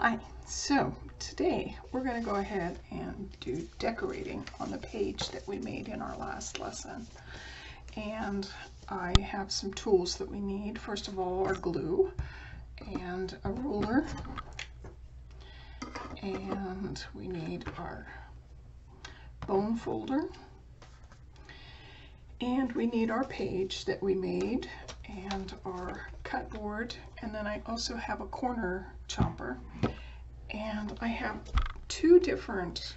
Hi, so today we're going to go ahead and do decorating on the page that we made in our last lesson. And I have some tools that we need. First of all, our glue and a ruler. And we need our bone folder. And we need our page that we made and our cut board. And then I also have a corner chopper. And I have two different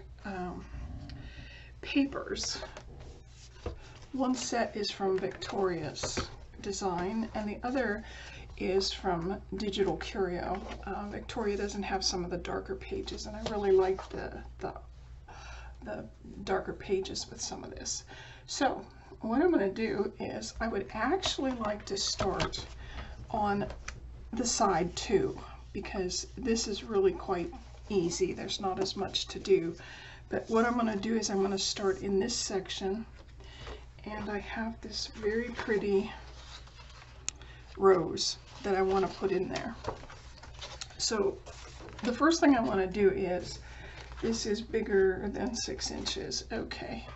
papers. One set is from Victoria's Design and the other is from Digital Curio. Victoria doesn't have some of the darker pages, and I really like the darker pages with some of this. So what I'm going to do is I would actually like to start on the side too, because this is really quite easy. There's not as much to do. But what I'm going to do is I'm going to start in this section, and I have this very pretty rose that I want to put in there. So the first thing I want to do is, this is bigger than 6 inches. Okay.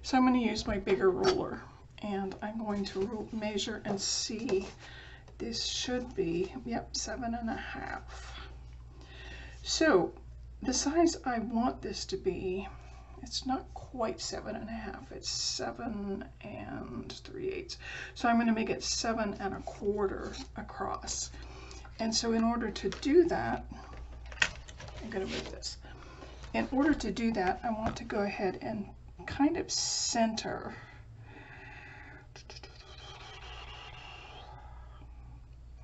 So I'm going to use my bigger ruler, and I'm going to measure and see. This should be, yep, 7.5. So the size I want this to be, it's not quite 7.5, it's 7 3/8. So I'm going to make it 7 1/4 across. And so in order to do that, I'm going to move this. In order to do that, I want to go ahead and kind of center.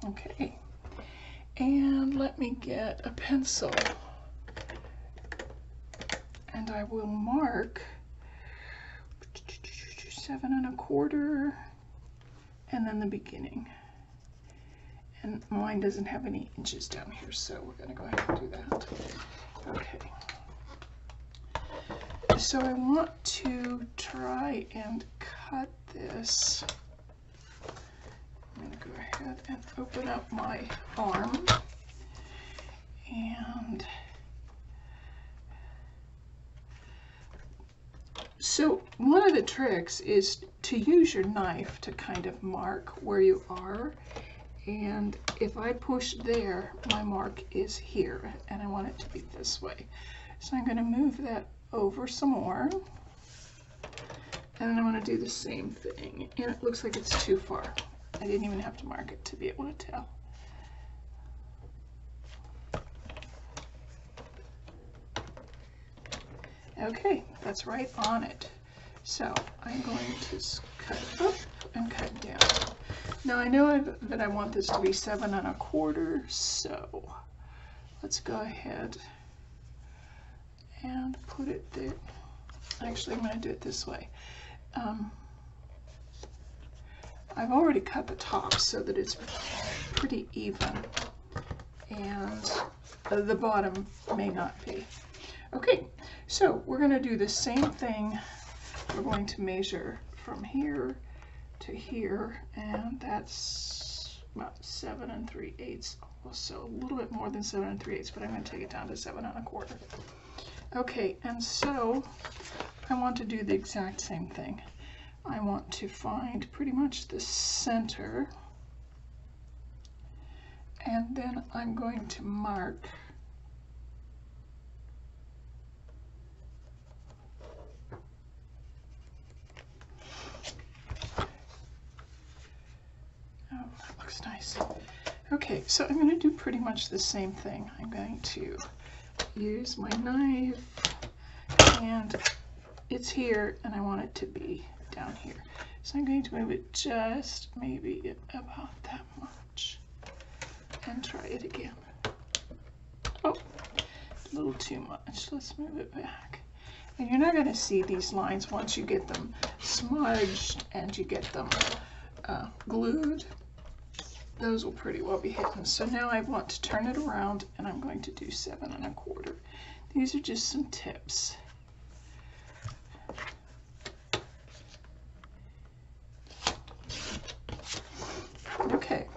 Okay, and let me get a pencil, and I will mark 7 1/4 and then the beginning. And mine doesn't have any inches down here, so we're going to go ahead and do that. Okay. So I want to try and cut this. I'm going to go ahead and open up my arm, and so one of the tricks is to use your knife to kind of mark where you are, and if I push there, my mark is here, and I want it to be this way. So I'm going to move that over some more, and then I'm going to do the same thing, and it looks like it's too far. I didn't even have to mark it to be able to tell. Okay, that's right on it. So I'm going to cut up and cut down. Now I know that I want this to be 7 1/4, so let's go ahead and put it there. Actually, I'm going to do it this way. I've already cut the top so that it's pretty even, and the bottom may not be. Okay, so we're going to do the same thing. We're going to measure from here to here, and that's about 7 3/8, so a little bit more than 7 3/8, but I'm going to take it down to 7 1/4. Okay, and so I want to do the exact same thing. I want to find pretty much the center, and then I'm going to mark that looks nice. Okay, so I'm going to do pretty much the same thing. I'm going to use my knife, and it's here, and I want it to be down here. So I'm going to move it just maybe about that much, and try it again. Oh, a little too much. Let's move it back. And you're not going to see these lines once you get them smudged and you get them glued. Those will pretty well be hidden. So now I want to turn it around, and I'm going to do 7 1/4. These are just some tips. Okay.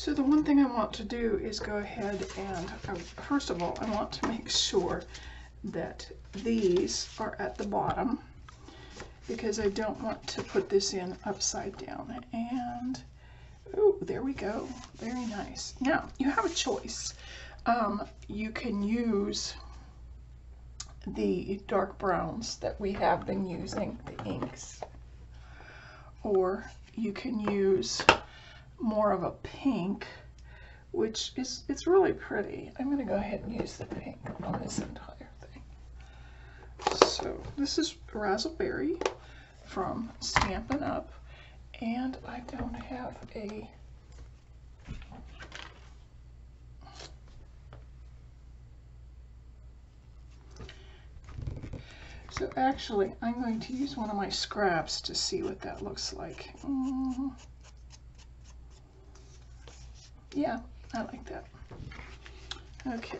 So the one thing I want to do is go ahead and, first of all, I want to make sure that these are at the bottom, because I don't want to put this in upside down. And, oh, there we go. Very nice. Now, you have a choice. You can use the dark browns that we have been using, the inks, or you can use more of a pink, which is, it's really pretty. I'm going to go ahead and use the pink on this entire thing. So this is Razzleberry from Stampin' Up, and I don't have a so actually I'm going to use one of my scraps to see what that looks like. Yeah, I like that. Okay.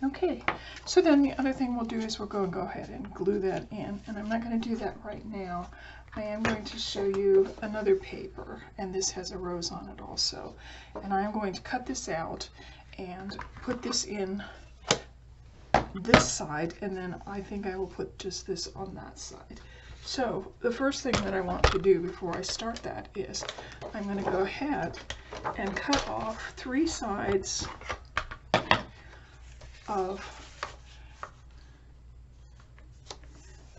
Okay, so then the other thing we'll do is we're going to go ahead and glue that in, and I'm not going to do that right now. I am going to show you another paper, and this has a rose on it also, and I'm going to cut this out and put this in this side, and then I think I will put just this on that side. So the first thing that I want to do before I start that is I'm going to go ahead and cut off 3 sides of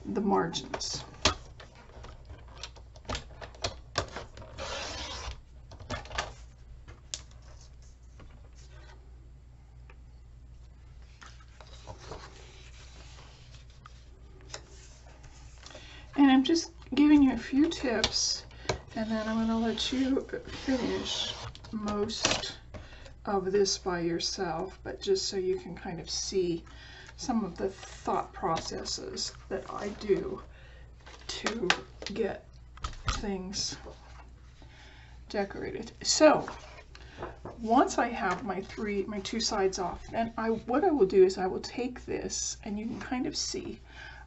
the margins. And I'm just giving you a few tips, and then I'm going to let you finish most of this by yourself, but just so you can kind of see some of the thought processes that I do to get things decorated. So once I have my 2 sides off, and what I will do is I will take this, and you can kind of see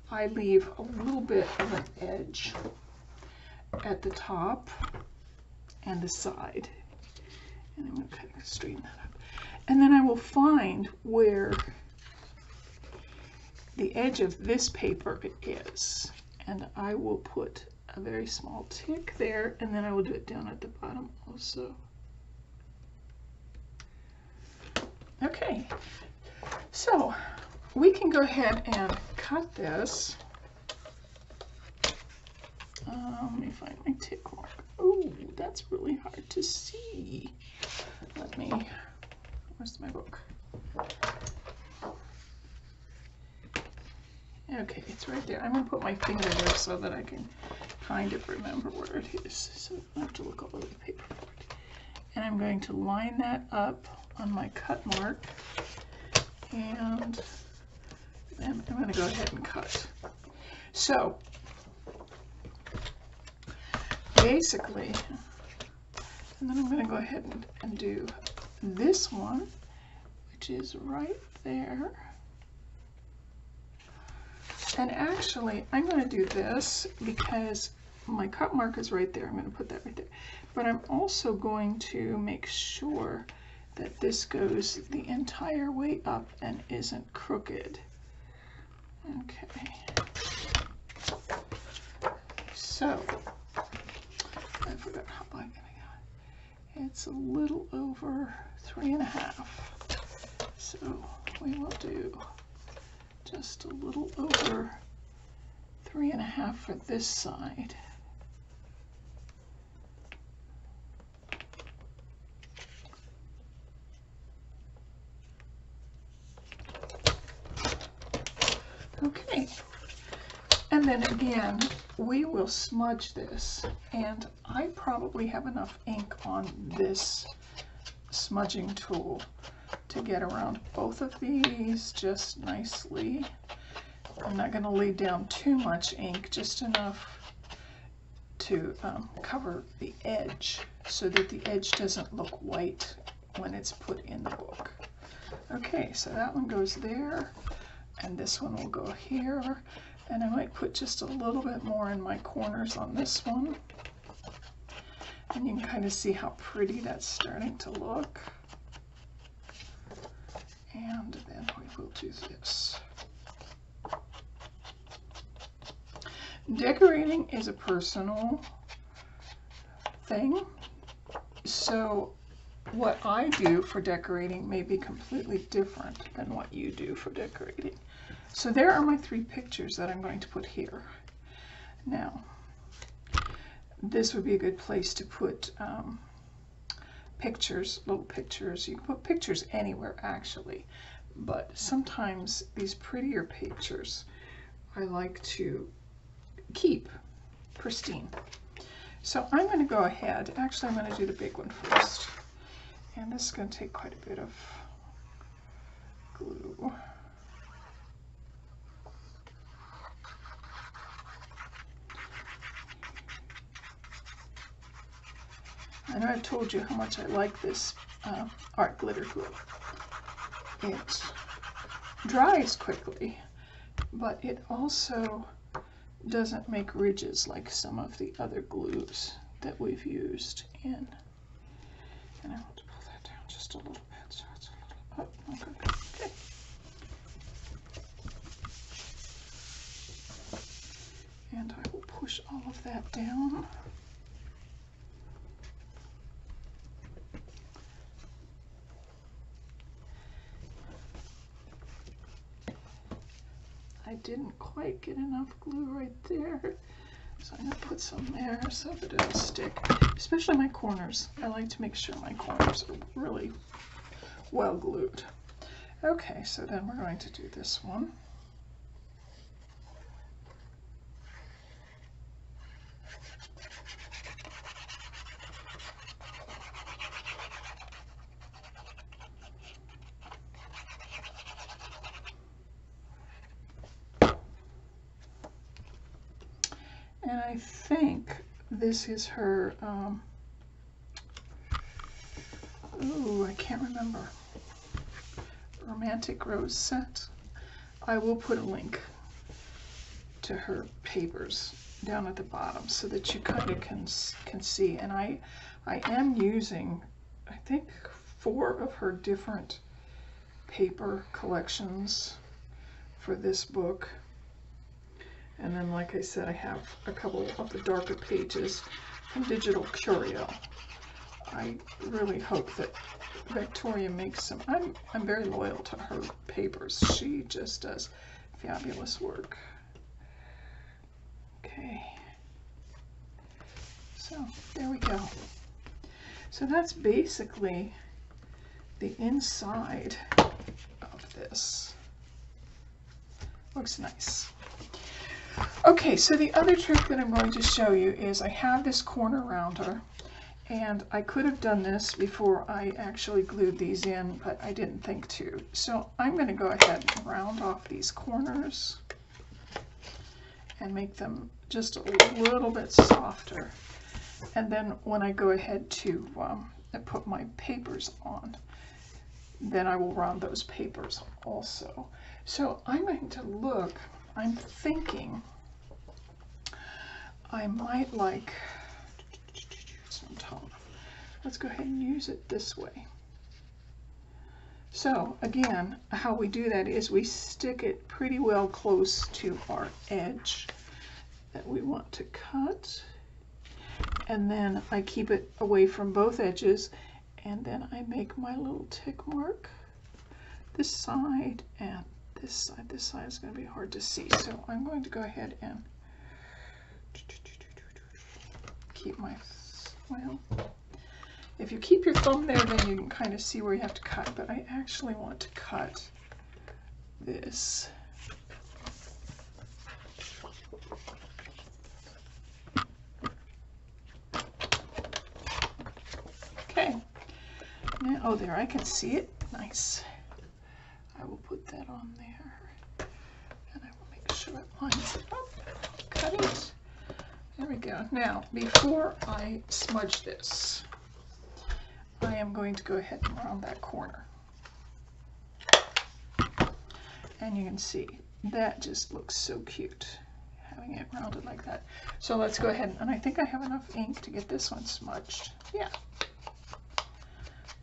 I leave a little bit of an edge at the top and the side. And I'm going to kind of straighten that up. And then I will find where the edge of this paper is. And I will put a very small tick there, and then I will do it down at the bottom also. Okay, so we can go ahead and cut this. Let me find my tick mark. Oh, that's really hard to see. Where's my book? Okay, it's right there. I'm going to put my finger there so that I can kind of remember where it is. So I don't have to look all over the paper for it. And I'm going to line that up on my cut mark. And then I'm going to go ahead and cut. So basically, and then I'm going to go ahead and do this one, which is right there. And actually, I'm going to do this because my cut mark is right there. I'm going to put that right there. But I'm also going to make sure that this goes the entire way up and isn't crooked. Okay. So, I forgot how big I got. It's a little over 3.5. So we will do just a little over 3.5 for this side. And then again, we will smudge this, and I probably have enough ink on this smudging tool to get around both of these just nicely. I'm not going to lay down too much ink, just enough to cover the edge so that the edge doesn't look white when it's put in the book. Okay, so that one goes there, and this one will go here, and I might put just a little bit more in my corners on this one, and you can kind of see how pretty that's starting to look. And then we will do this. Decorating is a personal thing, so what I do for decorating may be completely different than what you do for decorating. So there are my 3 pictures that I'm going to put here. Now, this would be a good place to put pictures, little pictures. You can put pictures anywhere actually, but sometimes these prettier pictures I like to keep pristine. So I'm going to go ahead, actually I'm going to do the big one first, and this is going to take quite a bit of glue. I know I've told you how much I like this art glitter glue. It dries quickly, but it also doesn't make ridges like some of the other glues that we've used in. And I want to pull that down just a little bit so it's a little up. Okay. And I will push all of that down. I didn't quite get enough glue right there, so I'm going to put some there so that it'll stick, especially my corners. I like to make sure my corners are really well glued. Okay, so then we're going to do this one. And I think this is her, ooh, I can't remember, Romantic Rose set. I will put a link to her papers down at the bottom so that you kind of can see. And I am using, I think, 4 of her different paper collections for this book. And then, like I said, I have a couple of the darker pages from Digital Curio. I really hope that Victoria makes some. I'm very loyal to her papers. She just does fabulous work. Okay. So, there we go. So that's basically the inside of this. Looks nice. Okay, so the other trick that I'm going to show you is I have this corner rounder, and I could have done this before I actually glued these in, but I didn't think to. So I'm going to go ahead and round off these corners and make them just a little bit softer. And then when I go ahead to put my papers on, then I will round those papers also. So I'm going to look, I'm thinking I might like some tone. Let's go ahead and use it this way. So again, how we do that is we stick it pretty well close to our edge that we want to cut. And then I keep it away from both edges, and then I make my little tick mark this side and this side. This side is going to be hard to see, so I'm going to go ahead and keep my, well, if you keep your thumb there, then you can kind of see where you have to cut, but I actually want to cut this. oh, there, I can see it. Nice. I will put that on there, and I will make sure it lines it up. Cut it. There we go. Now, before I smudge this, I am going to go ahead and round that corner. And you can see that just looks so cute, having it rounded like that. So let's go ahead, and I think I have enough ink to get this one smudged. Yeah.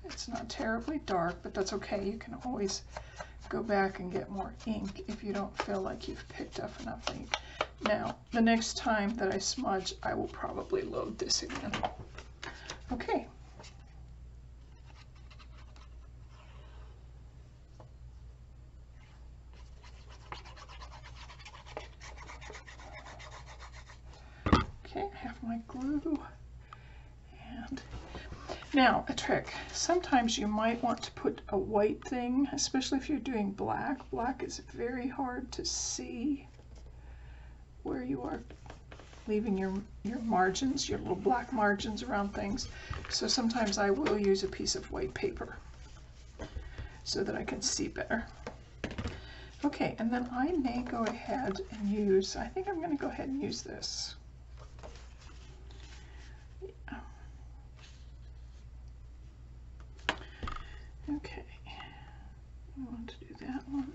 It's not terribly dark, but that's okay. You can always go back and get more ink if you don't feel like you've picked up enough ink. Now, the next time that I smudge, I will probably load this again. Okay. Okay, I have my glue. And now, a trick. Sometimes you might want to put a white thing, especially if you're doing black. Black is very hard to see where you are leaving your margins, your little black margins around things. So sometimes I will use a piece of white paper so that I can see better. Okay, and then I may go ahead and use, I think I'm going to go ahead and use this. Yeah. Okay, I want to do that one,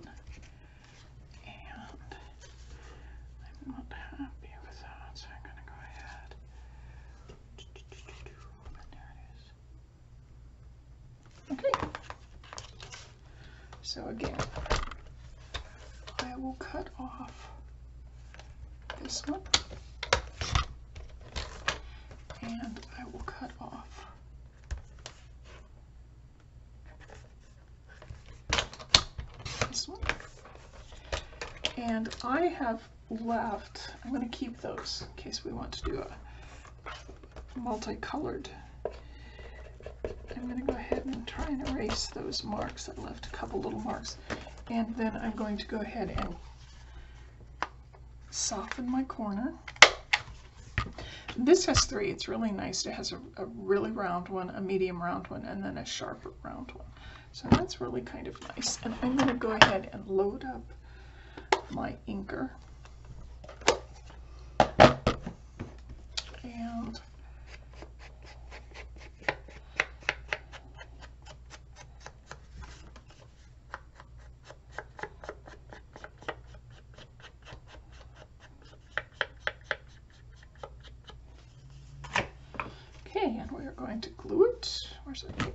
and I'm not happy with that, so I'm going to go ahead. And there it is. Okay, so again, I will cut off this one, and I will cut off this one. And I have left, I'm going to keep those in case we want to do a multicolored. I'm going to go ahead and try and erase those marks. I left a couple little marks. And then I'm going to go ahead and soften my corner. This has three. It's really nice. It has a really round one, a medium round one, and then a sharper round one. So that's really kind of nice. And I'm going to go ahead and load up my inker. And okay, and we are going to glue it. Where's our paper?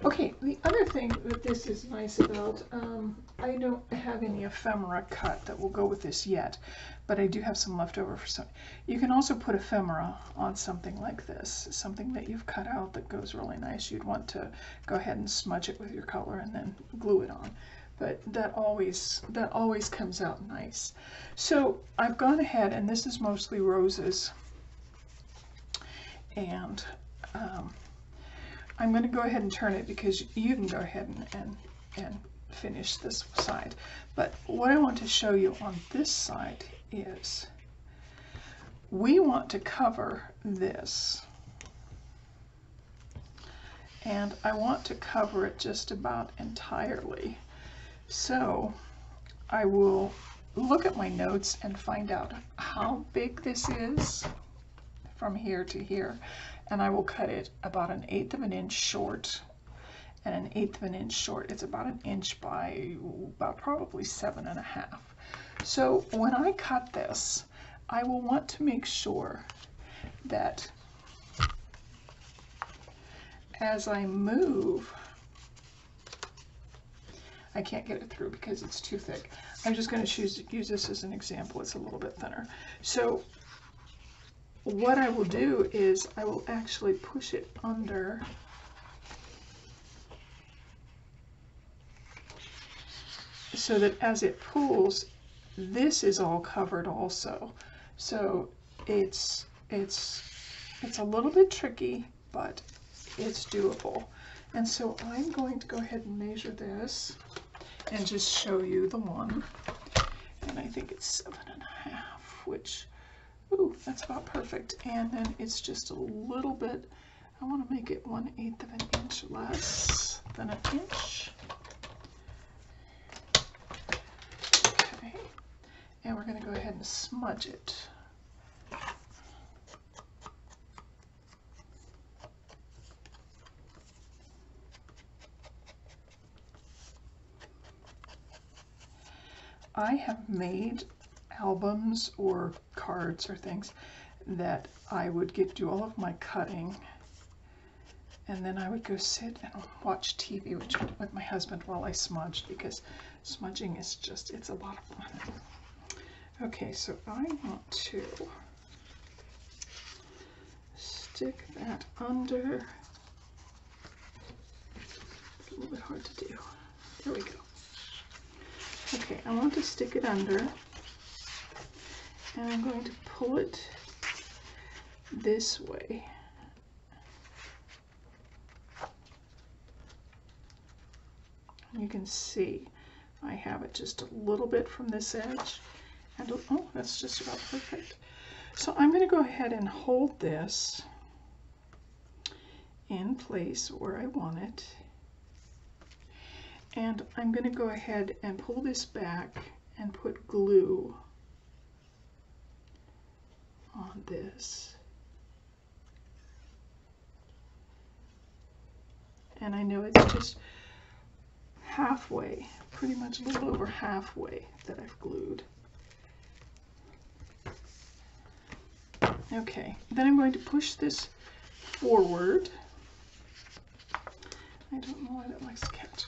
Okay, the other thing that this is nice about, I don't have any ephemera cut that will go with this yet, but I do have some left over for some. You can also put ephemera on something like this, something that you've cut out that goes really nice. You'd want to go ahead and smudge it with your color and then glue it on. But that always comes out nice. So I've gone ahead, and this is mostly roses, and I'm going to go ahead and turn it because you can go ahead and finish this side. But what I want to show you on this side is we want to cover this. And I want to cover it just about entirely. So I will look at my notes and find out how big this is from here to here. And I will cut it about 1/8 of an inch short, and 1/8 of an inch short. It's about 1 inch by about probably 7.5. So when I cut this, I will want to make sure that as I move, I can't get it through because it's too thick. I'm just going to use this as an example. It's a little bit thinner. So what I will do is I will actually push it under so that as it pulls, this is all covered also. So it's a little bit tricky, but it's doable. And so I'm going to go ahead and measure this and just show you the one. And I think it's 7.5, which, ooh, that's about perfect. And then it's just a little bit, I want to make it 1/8 of an inch less than an inch. Okay, and we're going to go ahead and smudge it. I have made albums or cards or things that I would do all of my cutting, and then I would go sit and watch TV with my husband while I smudged, because smudging is just, it's a lot of fun. Okay, so I want to stick that under. It's a little bit hard to do. There we go. Okay, I want to stick it under, and I'm going to pull it this way. You can see I have it just a little bit from this edge, and oh, that's just about perfect. So I'm going to go ahead and hold this in place where I want it. And I'm going to go ahead and pull this back and put glue on this. And I know it's just halfway, pretty much a little over halfway that I've glued. Okay, then I'm going to push this forward. I don't know why that likes to catch.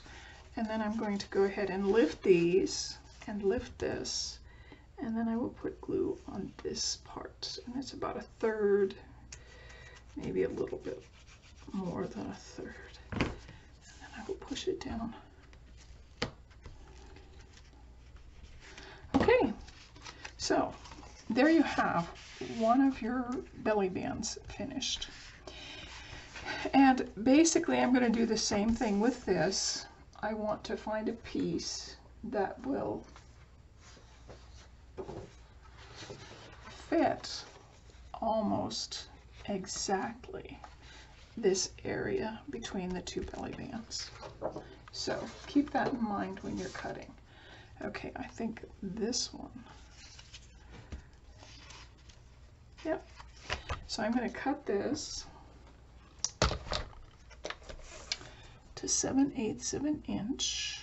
And then I'm going to go ahead and lift these and lift this, and then I will put glue on this part, and it's about 1/3, maybe a little bit more than 1/3, and then I will push it down. Okay, so there you have one of your belly bands finished. And basically I'm going to do the same thing with this. I want to find a piece that will fit almost exactly this area between the two belly bands. So keep that in mind when you're cutting. Okay, I think this one. Yep. So I'm going to cut this to 7/8 of an inch.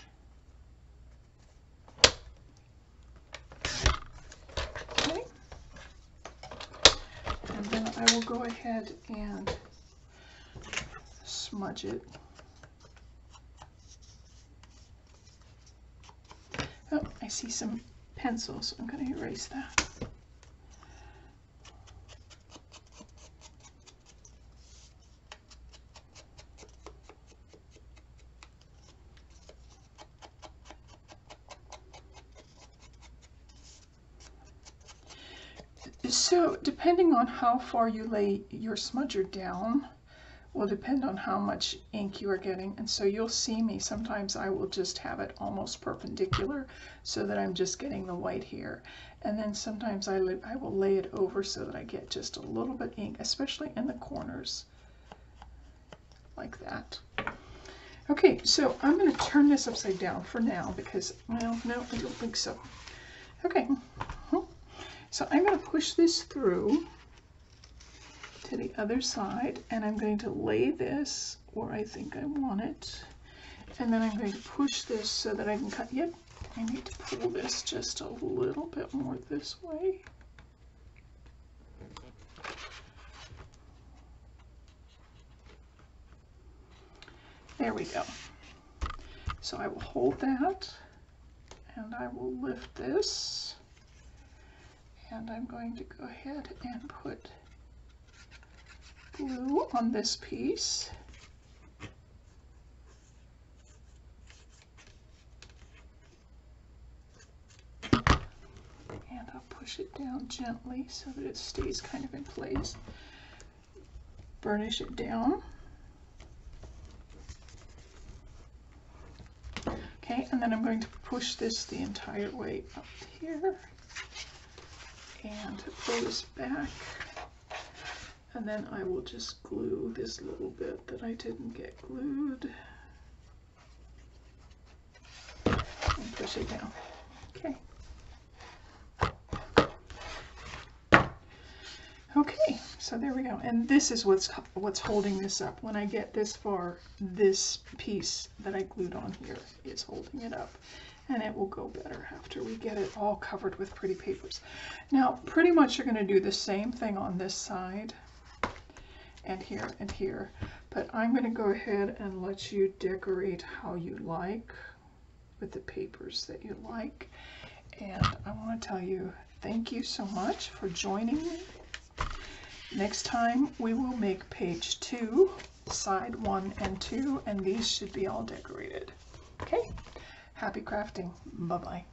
Okay. And then I will go ahead and smudge it. Oh, I see some pencil, so I'm going to erase that. So depending on how far you lay your smudger down will depend on how much ink you are getting. And so you'll see me, sometimes I will just have it almost perpendicular so that I'm just getting the white here. And then sometimes I will lay it over so that I get just a little bit ink, especially in the corners, like that. Okay, so I'm going to turn this upside down for now because, well, no, I don't think so. Okay. So I'm going to push this through to the other side, and I'm going to lay this where I think I want it, and then I'm going to push this so that I can cut. Yep, I need to pull this just a little bit more this way. There we go. So I will hold that, and I will lift this. And I'm going to go ahead and put glue on this piece. And I'll push it down gently so that it stays kind of in place. Burnish it down. Okay, and then I'm going to push this the entire way up here and pull this back. And then I will just glue this little bit that I didn't get glued and push it down. Okay. Okay, so there we go. And this is what's holding this up. When I get this far, this piece that I glued on here is holding it up. And it will go better after we get it all covered with pretty papers. Now, pretty much you're going to do the same thing on this side and here. But I'm going to go ahead and let you decorate how you like with the papers that you like. And I want to tell you, thank you so much for joining me. Next time we will make page 2, side 1 and 2, and these should be all decorated. Okay? Happy crafting. Bye-bye.